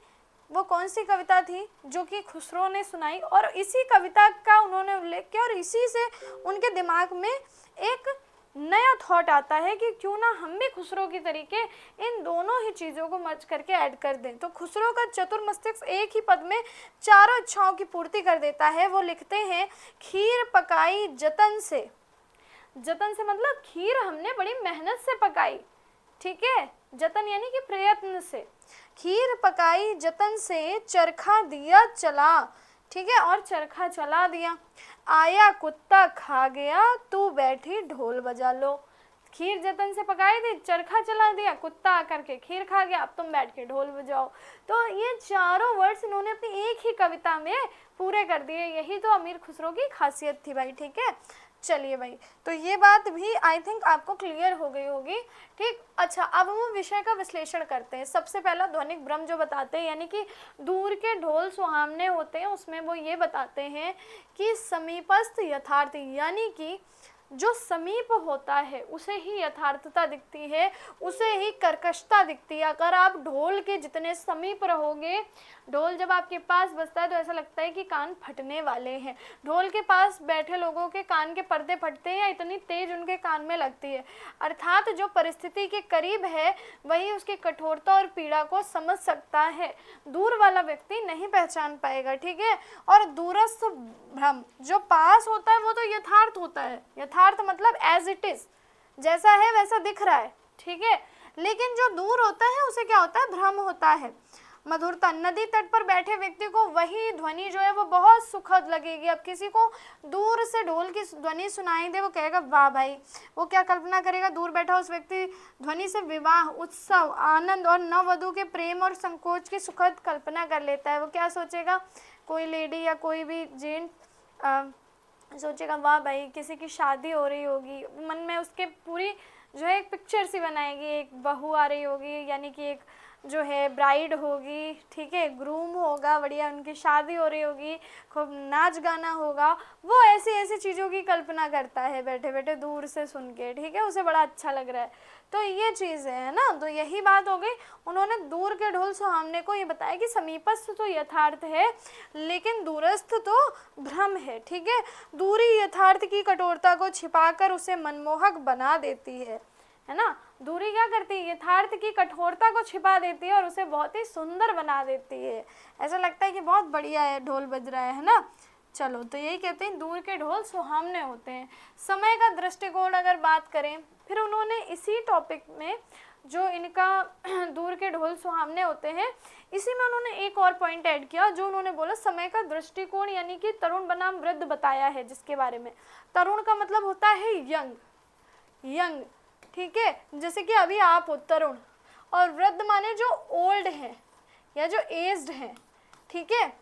वो कौन सी कविता थी जो कि खुसरो ने सुनाई, और इसी कविता का उन्होंने उल्लेख किया और इसी से उनके दिमाग में एक नया थॉट आता है कि क्यों ना हम भी खुसरो की तरीके इन दोनों ही चीज़ों को मर्ज करके ऐड कर दें। तो खुसरो का चतुर मस्तिष्क एक ही पद में चारों इच्छाओं की पूर्ति कर देता है। वो लिखते हैं, खीर पकाई जतन से, जतन से मतलब खीर हमने बड़ी मेहनत से पकाई, ठीक है, जतन यानी कि प्रयत्न से, खीर पकाई जतन से चरखा दिया चला, ठीक है, और चरखा चला दिया, आया कुत्ता खा गया तू बैठी ढोल बजा लो। खीर जतन से पकाई थी, चरखा चला दिया, कुत्ता आकर के खीर खा गया, अब तुम बैठ के ढोल बजाओ। तो ये चारों वर्ड्स इन्होंने अपनी एक ही कविता में पूरे कर दिए। यही तो अमीर खुसरो की खासियत थी भाई, ठीक है। चलिए भाई, तो ये बात भी आई थिंक आपको क्लियर हो गई होगी, ठीक। अच्छा, अब हम विषय का विश्लेषण करते हैं। सबसे पहला ध्वनिक भ्रम जो बताते हैं, यानी कि दूर के ढोल सुहावने होते हैं, उसमें वो ये बताते हैं कि समीपस्थ यथार्थ, यानी कि जो समीप होता है उसे ही यथार्थता दिखती है, उसे ही कर्कशता दिखती है। अगर आप ढोल के जितने समीप रहोगे, ढोल जब आपके पास बजता है तो ऐसा लगता है कि कान फटने वाले हैं। ढोल के पास बैठे लोगों के कान के पर्दे फटते हैं, इतनी तेज उनके कान में लगती है। अर्थात जो परिस्थिति के करीब है वही उसकी कठोरता और पीड़ा को समझ सकता है, दूर वाला व्यक्ति नहीं पहचान पाएगा, ठीक है। और दूरस्थ भ्रम, जो पास होता है वो तो यथार्थ होता है, यथार्थ मतलब एज इट इज, जैसा है वैसा दिख रहा है, ठीक है। लेकिन जो दूर होता है उसे क्या होता है, भ्रम होता है। मधुरता, नदी तट पर बैठे व्यक्ति को वही ध्वनि जो है वो बहुत सुखद लगेगी। अब किसी को दूर से ढोल की ध्वनि सुनाई दे, वो कहेगा वाह भाई, वो क्या कल्पना करेगा, दूर बैठा उस व्यक्ति ध्वनि से विवाह, उत्सव, आनंद और नववधु के प्रेम और संकोच की सुखद कल्पना कर लेता है। वो क्या सोचेगा, कोई लेडी या कोई भी जेंट सोचेगा वाह भाई किसी की शादी हो रही होगी, मन में उसके पूरी जो है एक पिक्चर सी बनाएगी, एक बहू आ रही होगी, यानी कि एक जो है ब्राइड होगी, ठीक है, ग्रूम होगा, बढ़िया उनकी शादी हो रही होगी, खूब नाच गाना होगा। वो ऐसी ऐसी चीज़ों की कल्पना करता है बैठे बैठे दूर से सुन के, ठीक है, उसे बड़ा अच्छा लग रहा है। तो ये चीज़ है ना, तो यही बात हो गई। उन्होंने दूर के ढोल सुहावने को ये बताया कि समीपस्थ तो यथार्थ है लेकिन दूरस्थ तो भ्रम है, ठीक है। दूरी यथार्थ की कठोरता को छिपाकर उसे मनमोहक बना देती है ना। दूरी क्या करती है, यथार्थ की कठोरता को छिपा देती है और उसे बहुत ही सुंदर बना देती है। ऐसा लगता है कि बहुत बढ़िया है, ढोल बज रहा है ना। चलो, तो यही कहते हैं दूर के ढोल सुहावने होते हैं। समय का दृष्टिकोण अगर बात करें, फिर उन्होंने इसी टॉपिक में जो इनका दूर के ढोल सुहावने होते हैं, इसी में उन्होंने एक और पॉइंट ऐड किया जो उन्होंने बोला समय का दृष्टिकोण, यानी कि तरुण बनाम वृद्ध बताया है, जिसके बारे में तरुण का मतलब होता है यंग, यंग, ठीक है, जैसे कि अभी आप हो तरुण, और वृद्ध माने जो ओल्ड हैं या जो एज्ड हैं, ठीक है,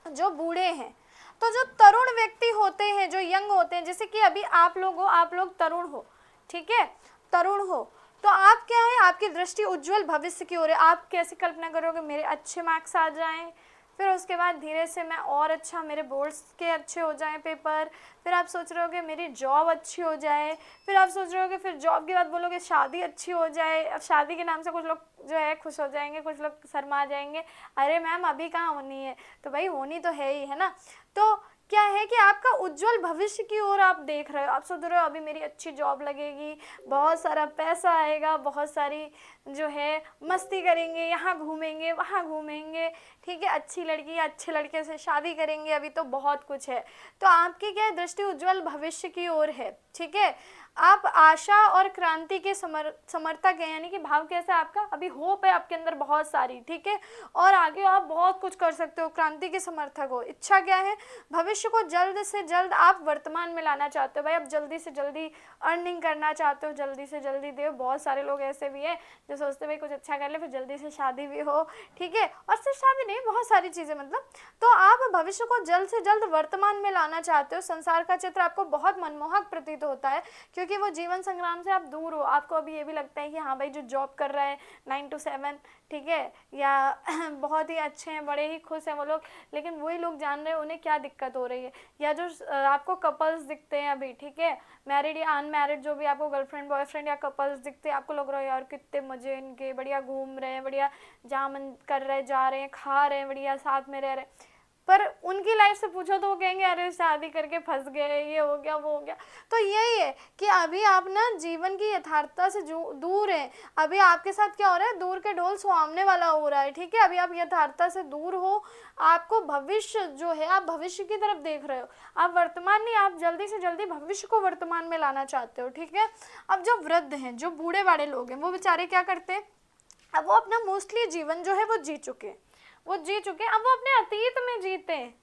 जो बूढ़े हैं। तो जो तरुण व्यक्ति होते हैं, जो यंग होते हैं, जैसे कि अभी आप लोग हो, आप लोग तरुण हो, ठीक है, तरुण हो, तो आप क्या है, आपकी दृष्टि उज्जवल भविष्य की ओर है। आप कैसे कल्पना करोगे, मेरे अच्छे मार्क्स आ जाएं, फिर उसके बाद धीरे से मैं और अच्छा, मेरे बोर्ड्स के अच्छे हो जाएं पेपर, फिर आप सोच रहे हो कि मेरी जॉब अच्छी हो जाए, फिर आप सोच रहे हो कि फिर जॉब के बाद बोलोगे शादी अच्छी हो जाए। अब शादी के नाम से कुछ लोग जो है खुश हो जाएंगे, कुछ लोग शर्मा जाएंगे, अरे मैम अभी कहाँ होनी है, तो भाई होनी तो है ही, है ना। तो क्या है कि आपका उज्जवल भविष्य की ओर आप देख रहे हो, आप सोच रहे हो अभी मेरी अच्छी जॉब लगेगी, बहुत सारा पैसा आएगा, बहुत सारी जो है मस्ती करेंगे, यहाँ घूमेंगे वहाँ घूमेंगे, ठीक है, अच्छी लड़की या अच्छे लड़के से शादी करेंगे, अभी तो बहुत कुछ है। तो आपकी क्या दृष्टि उज्जवल भविष्य की ओर है, ठीक है। आप आशा और क्रांति के समर्थक हैं, यानी कि भाव कैसा है आपका, अभी होप है आपके अंदर बहुत सारी, ठीक है, और आगे आप बहुत कुछ कर सकते हो, क्रांति के समर्थक हो। इच्छा क्या है, भविष्य को जल्द से जल्द आप वर्तमान में लाना चाहते हो, भाई आप जल्दी से जल्दी अर्निंग करना चाहते हो, जल्दी से जल्दी दे। बहुत सारे लोग ऐसे भी हैं जो सोचते भाई कुछ अच्छा कर ले फिर जल्दी से शादी भी हो, ठीक है, और सिर्फ शादी नहीं, बहुत सारी चीज़ें, मतलब तो आप भविष्य को जल्द से जल्द वर्तमान में लाना चाहते हो। संसार का चित्र आपको बहुत मनमोहक प्रतीत होता है क्योंकि वो जीवन संग्राम से आप दूर हो। आपको अभी ये भी लगता है कि हाँ भाई जो जॉब कर रहा है 9 to 7, ठीक है, या बहुत ही अच्छे हैं, बड़े ही खुश हैं वो लोग, लेकिन वही लोग जान रहे हैं उन्हें क्या दिक्कत हो रही है। या जो आपको कपल्स दिखते हैं अभी, ठीक है, मैरिड या अनमैरिड, जो भी आपको गर्लफ्रेंड बॉयफ्रेंड या कपल्स दिखते हैं, आपको लग रहा है यार कितने मजे इनके, बढ़िया घूम रहे हैं, बढ़िया जहाँ मन कर रहे जा रहे हैं, खा खा रहे हैं बढ़िया, साथ में रह रहे हैं, पर उनकी लाइफ से पूछो तो वो कहेंगे अरे शादी करके फंस गए, ये हो गया वो हो गया। तो यही है कि अभी आप ना जीवन की यथार्थता से दूर हैं। अभी आपके साथ क्या हो रहा है, दूर के ढोल सुहावने वाला हो रहा है, ठीक है। अभी आप यथार्थता से दूर हो, आपको भविष्य जो है, आप भविष्य की तरफ देख रहे हो, आप वर्तमान नहीं, आप जल्दी से जल्दी भविष्य को वर्तमान में लाना चाहते हो, ठीक है। अब जो वृद्ध हैं, जो बूढ़े बाड़े लोग हैं, वो बेचारे क्या करते हैं, अब वो अपना मोस्टली जीवन जो है वो जी चुके हैं, अब वो अपने अतीत में जीते हैं,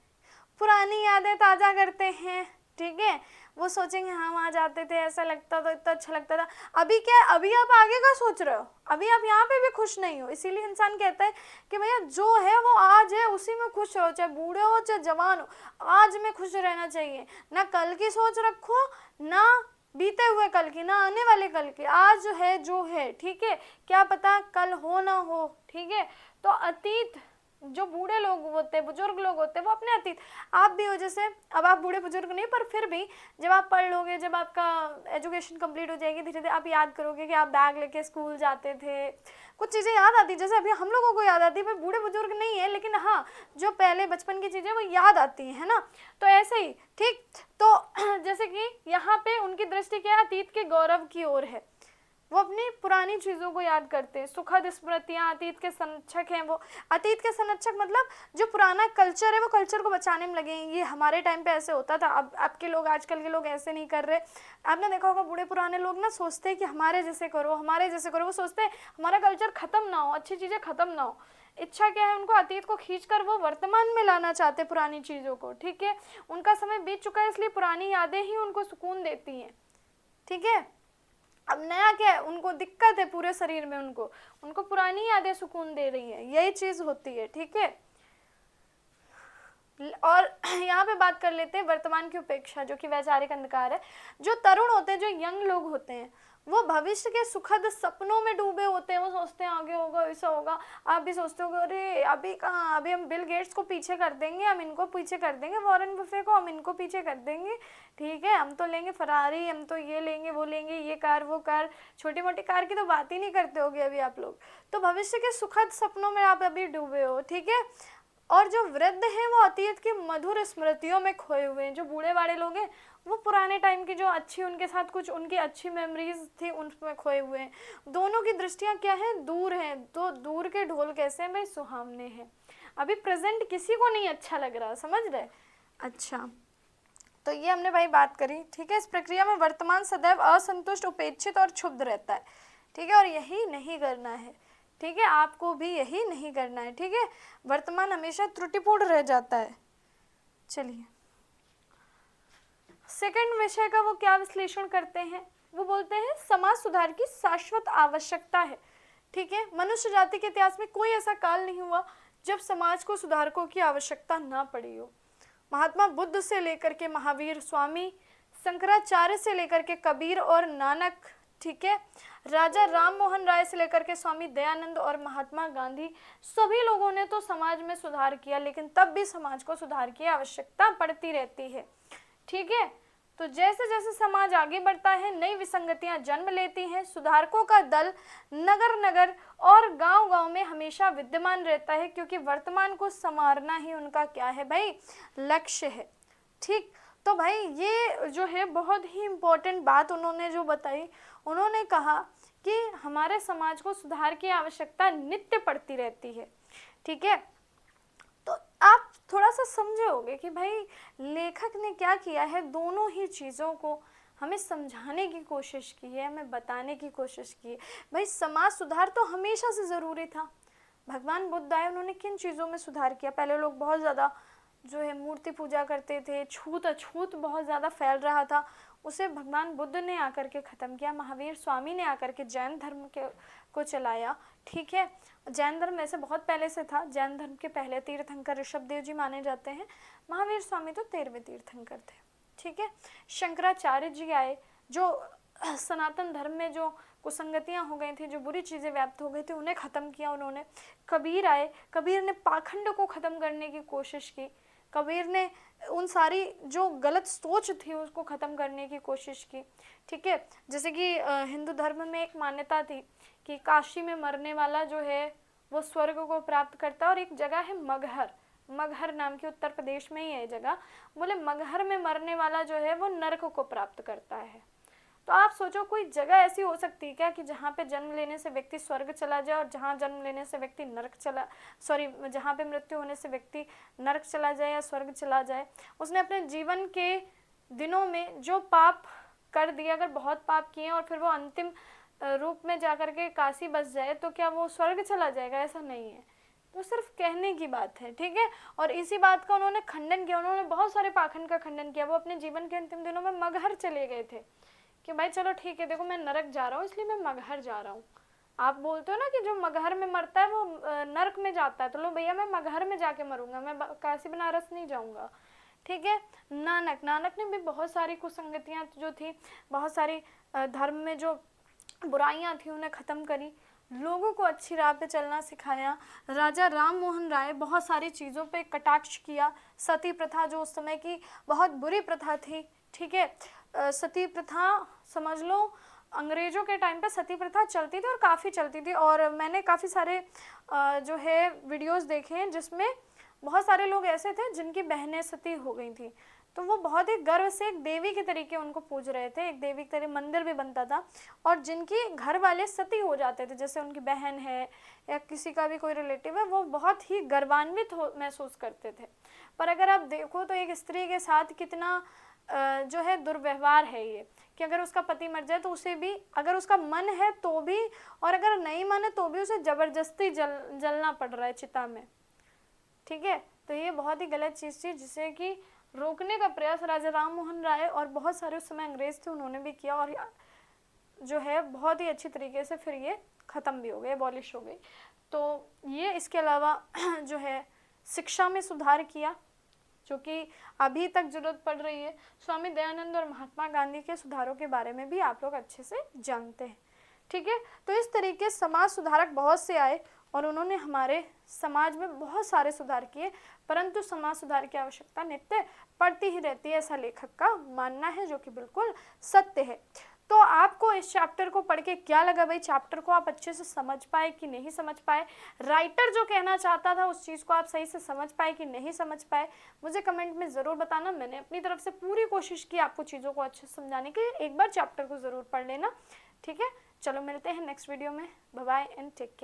पुरानी यादें ताज़ा करते हैं, ठीक है। वो सोचेंगे हाँ वहाँ जाते थे, ऐसा लगता था, इतना अच्छा लगता था। अभी क्या है, अभी आप आगे का सोच रहे हो, अभी आप यहाँ पे भी खुश नहीं हो। इसीलिए इंसान कहता है कि भैया जो है वो आज है, उसी में खुश रहो, चाहे बूढ़े हो चाहे जवान हो, आज में खुश रहना चाहिए। ना कल की सोच रखो, ना बीते हुए कल की, ना आने वाले कल की, आज है जो है, ठीक है। क्या पता कल हो ना हो, ठीक है। तो अतीत, जो बूढ़े लोग होते हैं, बुजुर्ग लोग होते हैं, वो अपने अतीत, आप भी हो जैसे, अब आप बूढ़े बुजुर्ग नहीं, पर फिर भी जब आप पढ़ लोगे, जब आपका एजुकेशन कंप्लीट हो जाएगी, धीरे धीरे आप याद करोगे कि आप बैग लेके स्कूल जाते थे, कुछ चीज़ें याद आती, जैसे अभी हम लोगों को याद आती है, बूढ़े बुजुर्ग नहीं है, लेकिन हाँ जो पहले बचपन की चीज़ें वो याद आती है ना। तो ऐसे ही, ठीक। तो जैसे कि यहाँ पे उनकी दृष्टि क्या है, अतीत के गौरव की ओर है, वो अपनी पुरानी चीज़ों को याद करते हैं, सुखद स्मृतियाँ, अतीत के संरक्षक हैं वो। अतीत के संरक्षक मतलब जो पुराना कल्चर है वो कल्चर को बचाने में लगे हैं। ये हमारे टाइम पे ऐसे होता था, अब के लोग, आजकल के लोग ऐसे नहीं कर रहे। आपने देखा होगा बूढ़े पुराने लोग ना सोचते हैं कि हमारे जैसे करो, हमारे जैसे करो, वो सोचते हैं हमारा कल्चर ख़त्म ना हो, अच्छी चीज़ें ख़त्म ना हो। इच्छा क्या है उनको, अतीत को खींचकर वो वर्तमान में लाना चाहते पुरानी चीज़ों को, ठीक है। उनका समय बीत चुका है, इसलिए पुरानी यादें ही उनको सुकून देती हैं, ठीक है। अब नया क्या है, उनको दिक्कत है पूरे शरीर में, उनको पुरानी यादें सुकून दे रही है, यही चीज होती है, ठीक है। और यहाँ पे बात कर लेते हैं वर्तमान की उपेक्षा, जो कि वैचारिक अंधकार है। जो तरुण होते हैं, जो यंग लोग होते हैं, वो भविष्य के सुखद सपनों में डूबे होते हैं। वो सोचते हैं आगे होगा, ऐसा होगा। आप भी सोचते हो अरे अभी कहाँ, अभी हम बिल गेट्स को पीछे कर देंगे, हम इनको पीछे कर देंगे, वॉरेन बफे को हम इनको पीछे कर देंगे, ठीक है। हम तो लेंगे फरारी, हम तो ये लेंगे वो लेंगे, ये कार वो कार, छोटी मोटी कार की तो बात ही नहीं करते होगे अभी आप लोग। तो भविष्य के सुखद सपनों में आप अभी डूबे हो, ठीक है। और जो वृद्ध हैं वो अतीत की मधुर स्मृतियों में खोए हुए हैं। जो बूढ़े बाड़े लोग हैं वो पुराने टाइम की जो अच्छी, उनके साथ कुछ उनकी अच्छी मेमोरीज थी उनमें खोए हुए हैं। दोनों की दृष्टियां क्या है, दूर हैं। तो दूर के ढोल कैसे हैं भाई, सुहावने हैं। अभी प्रेजेंट किसी को नहीं अच्छा लग रहा, समझ रहे। अच्छा, तो ये हमने भाई बात करी, ठीक है। इस प्रक्रिया में वर्तमान सदैव असंतुष्ट, उपेक्षित और क्षुब्ध रहता है, ठीक है। और यही नहीं करना है, ठीक है। आपको भी यही नहीं करना है, ठीक है। वर्तमान हमेशा त्रुटिपूर्ण रह जाता है। चलिए सेकंड विषय का वो क्या विश्लेषण करते हैं, वो बोलते हैं समाज सुधार की शाश्वत आवश्यकता है, ठीक है। मनुष्य जाति के इतिहास में कोई ऐसा काल नहीं हुआ जब समाज को सुधारकों की आवश्यकता ना पड़ी हो। महात्मा बुद्ध से लेकर के महावीर स्वामी, शंकराचार्य से लेकर के कबीर और नानक, ठीक है, राजा राम मोहन राय से लेकर के स्वामी दयानंद और महात्मा गांधी, सभी लोगों ने तो समाज में सुधार किया, लेकिन तब भी समाज को सुधार की आवश्यकता पड़ती रहती है, ठीक है। तो जैसे जैसे समाज आगे बढ़ता है, नई विसंगतियां जन्म लेती हैं। सुधारकों का दल नगर नगर और गांव गांव में हमेशा विद्यमान रहता है, क्योंकि वर्तमान को संवारना ही उनका क्या है भाई, लक्ष्य है, ठीक। तो भाई ये जो है बहुत ही इम्पोर्टेंट बात उन्होंने जो बताई, उन्होंने कहा कि हमारे समाज को सुधार की आवश्यकता नित्य पड़ती रहती है, ठीक है। तो आप थोड़ा सा समझे होंगे कि भाई लेखक ने क्या किया है, दोनों ही चीज़ों को हमें समझाने की कोशिश की है, हमें बताने की कोशिश की है। भाई समाज सुधार तो हमेशा से ज़रूरी था। भगवान बुद्ध आए, उन्होंने किन चीज़ों में सुधार किया। पहले लोग बहुत ज़्यादा जो है मूर्ति पूजा करते थे, छूत अछूत बहुत ज़्यादा फैल रहा था, उसे भगवान बुद्ध ने आकर के ख़त्म किया। महावीर स्वामी ने आकर के जैन धर्म को चलाया, ठीक है। जैन धर्म ऐसे बहुत पहले से था। जैन धर्म के पहले तीर्थंकर ऋषभदेव जी माने जाते हैं। महावीर स्वामी तो 13वें तीर्थंकर थे, ठीक है। शंकराचार्य जी आए, जो सनातन धर्म में जो कुसंगतियाँ हो गई थी, जो बुरी चीज़ें व्याप्त हो गई थी, उन्हें ख़त्म किया उन्होंने। कबीर आए, कबीर ने पाखंड को ख़त्म करने की कोशिश की। कबीर ने उन सारी जो गलत सोच थी उसको ख़त्म करने की कोशिश की, ठीक है। जैसे कि हिंदू धर्म में एक मान्यता थी कि काशी में मरने वाला जो है वो स्वर्ग को प्राप्त करता है। और एक जगह है मगहर, मगहर नाम की, उत्तर प्रदेश में ही है जगह। बोले मगहर में मरने वाला जो है वो नरक को प्राप्त करता है। तो आप सोचो कोई जगह ऐसी हो सकती है क्या कि जहाँ पे जन्म लेने से व्यक्ति स्वर्ग चला जाए और जहाँ जन्म लेने से व्यक्ति जहाँ पे मृत्यु होने से व्यक्ति नरक चला जाए या स्वर्ग चला जाए। उसने अपने जीवन के दिनों में जो पाप कर दिया, अगर बहुत पाप किए और फिर वो अंतिम रूप में जाकर के काशी बस जाए तो क्या वो स्वर्ग चला जाएगा? ऐसा नहीं है, तो सिर्फ कहने की बात है, ठीक है। और इसी बात का उन्होंने खंडन किया, उन्होंने बहुत सारे पाखंड का खंडन किया। वो अपने जीवन के अंतिम दिनों में मगहर चले गए थे कि भाई चलो ठीक है, देखो मैं नरक जा रहा हूँ इसलिए मैं मगहर जा रहा हूँ। आप बोलते हो ना कि जो मगहर में मरता है वो नरक में जाता है, तो लो भैया मैं मगहर में जाके मरूंगा, मैं काशी बनारस नहीं जाऊंगा, ठीक है। नानक ने भी बहुत सारी कुसंगतियाँ जो थी, बहुत सारी धर्म में जो बुराइयां थी उन्हें ख़त्म करी, लोगों को अच्छी राह पे चलना सिखाया। राजा राम मोहन राय बहुत सारी चीज़ों पे कटाक्ष किया। सती प्रथा जो उस समय की बहुत बुरी प्रथा थी, ठीक है। सती प्रथा समझ लो अंग्रेज़ों के टाइम पे सती प्रथा चलती थी और काफ़ी चलती थी। और मैंने काफ़ी सारे जो है वीडियोस देखे हैं जिसमें बहुत सारे लोग ऐसे थे जिनकी बहनें सती हो गई थी, तो वो बहुत ही गर्व से एक देवी के तरीके उनको पूज रहे थे, एक देवी के तरीके मंदिर भी बनता था। और जिनकी घर वाले सती हो जाते थे, जैसे उनकी बहन है या किसी का भी कोई रिलेटिव है, वो बहुत ही गर्वान्वित महसूस करते थे। पर अगर आप देखो तो एक स्त्री के साथ कितना जो है दुर्व्यवहार है ये, कि अगर उसका पति मर जाए तो उसे भी, अगर उसका मन है तो भी, और अगर नहीं मन है तो भी उसे जबरदस्ती जलना पड़ रहा है चिता में, ठीक है। तो ये बहुत ही गलत चीज़ थी जिसे कि रोकने का प्रयास राजा राम मोहन राय और बहुत सारे उस समय अंग्रेज थे उन्होंने भी किया, और जो है बहुत ही अच्छी तरीके से फिर ये ख़त्म भी हो गए, एबॉलिश हो गई। तो ये इसके अलावा जो है शिक्षा में सुधार किया, जो कि अभी तक जरूरत पड़ रही है। स्वामी दयानंद और महात्मा गांधी के सुधारों के बारे में भी आप लोग अच्छे से जानते हैं, ठीक है। तो इस तरीके समाज सुधारक बहुत से आए और उन्होंने हमारे समाज में बहुत सारे सुधार किए, परंतु समाज सुधार की आवश्यकता नित्य पड़ती ही रहती है, ऐसा लेखक का मानना है, जो कि बिल्कुल सत्य है। तो आपको इस चैप्टर को पढ़ के क्या लगा भाई? चैप्टर को आप अच्छे से समझ पाए कि नहीं समझ पाए? राइटर जो कहना चाहता था उस चीज़ को आप सही से समझ पाए कि नहीं समझ पाए? मुझे कमेंट में ज़रूर बताना। मैंने अपनी तरफ से पूरी कोशिश की आपको चीज़ों को अच्छे से समझाने की। एक बार चैप्टर को ज़रूर पढ़ लेना, ठीक है। चलो मिलते हैं नेक्स्ट वीडियो में। Bye bye and take care.